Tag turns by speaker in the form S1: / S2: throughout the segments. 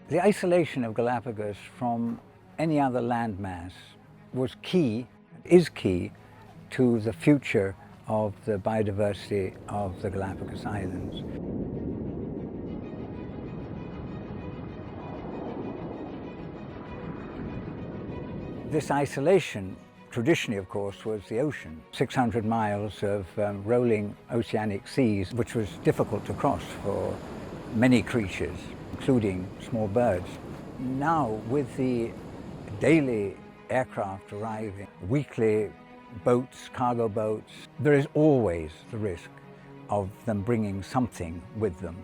S1: The isolation of Galapagos from any other landmass was key, is key, to the future of the biodiversity of the Galapagos Islands. This isolation, traditionally of course, was the ocean. 600 miles of rolling oceanic seas, which was difficult to cross for many creatures, including small birds. Now, with the daily aircraft arriving, weekly boats, cargo boats, there is always the risk of them bringing something with them.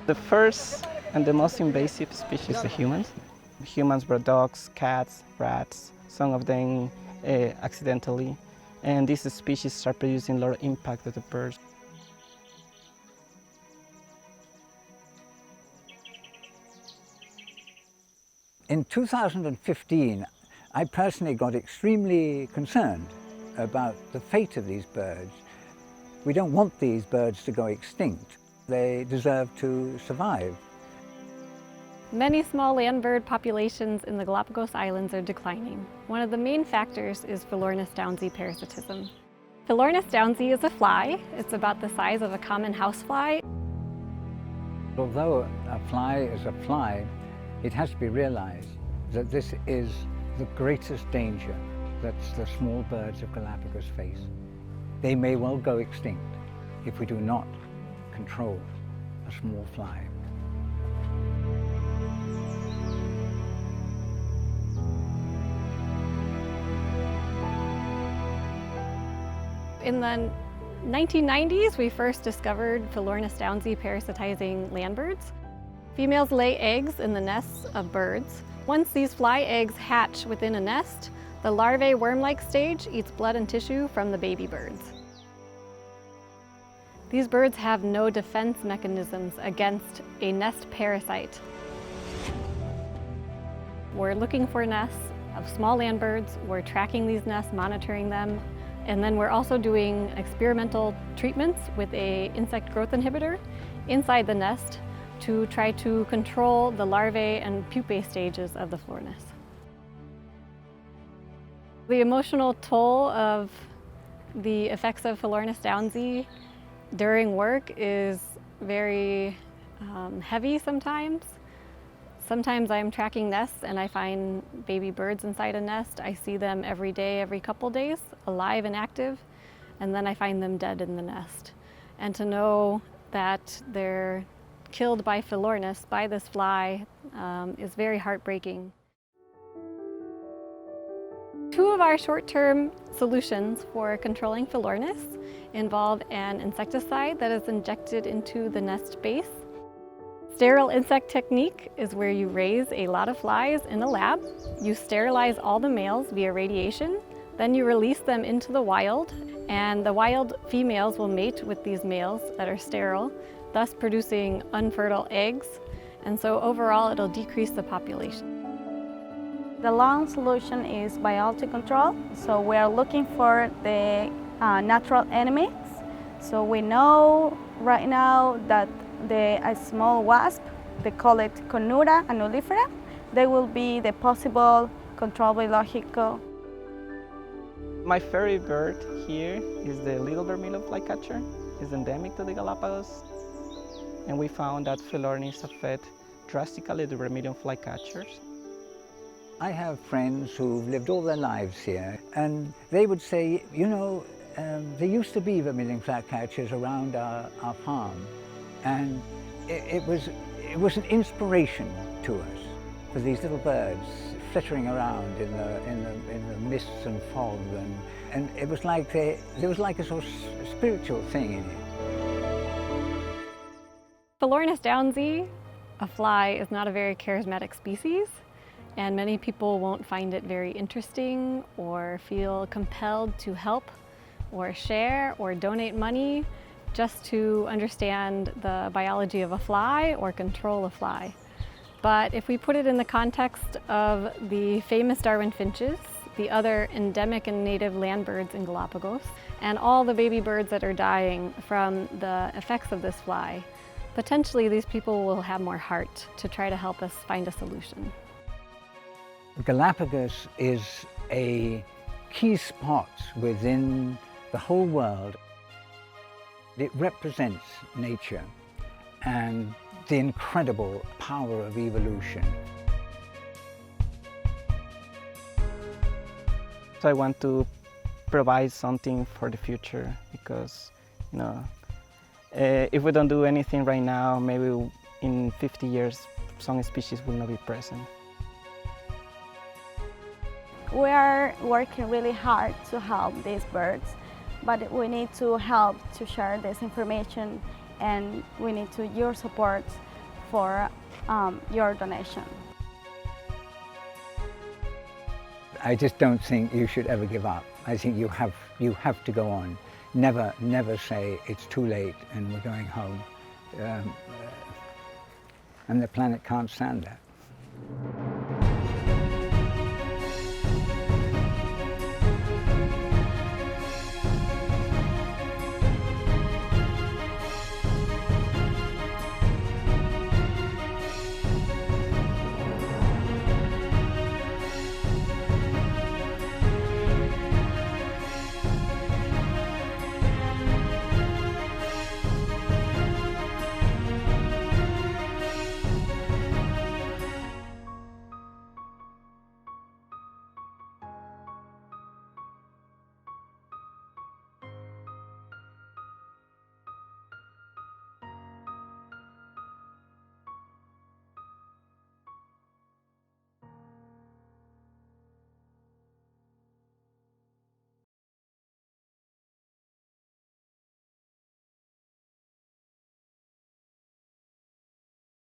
S2: The first and the most invasive species are humans. Humans brought dogs, cats, rats, some of them accidentally, and these species start producing a lot of impact on the birds.
S1: In 2015, I personally got extremely concerned about the fate of these birds. We don't want these birds to go extinct. They deserve to survive.
S3: Many small land bird populations in the Galapagos Islands are declining. One of the main factors is Philornis downsii parasitism. Philornis downsii is a fly. It's about the size of a common housefly.
S1: Although a fly is a fly, it has to be realized that this is the greatest danger that the small birds of Galapagos face. They may well go extinct if we do not control a small fly.
S3: In the 1990s, we first discovered Philornis downsii parasitizing land birds. Females lay eggs in the nests of birds. Once these fly eggs hatch within a nest, the larvae worm-like stage eats blood and tissue from the baby birds. These birds have no defense mechanisms against a nest parasite. We're looking for nests of small land birds. We're tracking these nests, monitoring them, and then we're also doing experimental treatments with an insect growth inhibitor inside the nest to try to control the larvae and pupae stages of the Philornis. The emotional toll of the effects of Philornis downsii during work is very heavy sometimes. Sometimes I'm tracking nests and I find baby birds inside a nest. I see them every day, every couple days, alive and active, and then I find them dead in the nest. And to know that they're killed by Philornis, by this fly, is very heartbreaking. Two of our short-term solutions for controlling Philornis involve an insecticide that is injected into the nest base. Sterile insect technique is where you raise a lot of flies in a lab. You sterilize all the males via radiation, then you release them into the wild, and the wild females will mate with these males that are sterile, thus producing unfertile eggs, and so overall it'll decrease the population.
S4: The long solution is biology control, so we are looking for the natural enemies. So we know right now that a small wasp, they call it Conura annulifera, they will be the possible control biological.
S2: My favorite bird here is the little vermilion flycatcher. It's endemic to the Galapagos. And we found that Philornis affect drastically the vermilion flycatchers.
S1: I have friends who've lived all their lives here, and they would say, you know, there used to be vermilion flycatchers around our farm, and it was an inspiration to us for these little birds flittering around in the mists and fog, and it was like there was like a sort of spiritual thing in it.
S3: Philornis downsii, a fly, is not a very charismatic species, and many people won't find it very interesting or feel compelled to help or share or donate money just to understand the biology of a fly or control a fly. But if we put it in the context of the famous Darwin finches, the other endemic and native land birds in Galapagos, and all the baby birds that are dying from the effects of this fly, Potentially these people will have more heart to try to help us find a solution.
S1: Galapagos is a key spot within the whole world. It represents nature and the incredible power of evolution.
S2: So I want to provide something for the future because, if we don't do anything right now, maybe in 50 years, some species will not be present.
S4: We are working really hard to help these birds, but we need to help to share this information, and we need your support for your donation.
S1: I just don't think you should ever give up. I think you have to go on. Never say it's too late and we're going home. And the planet can't stand that.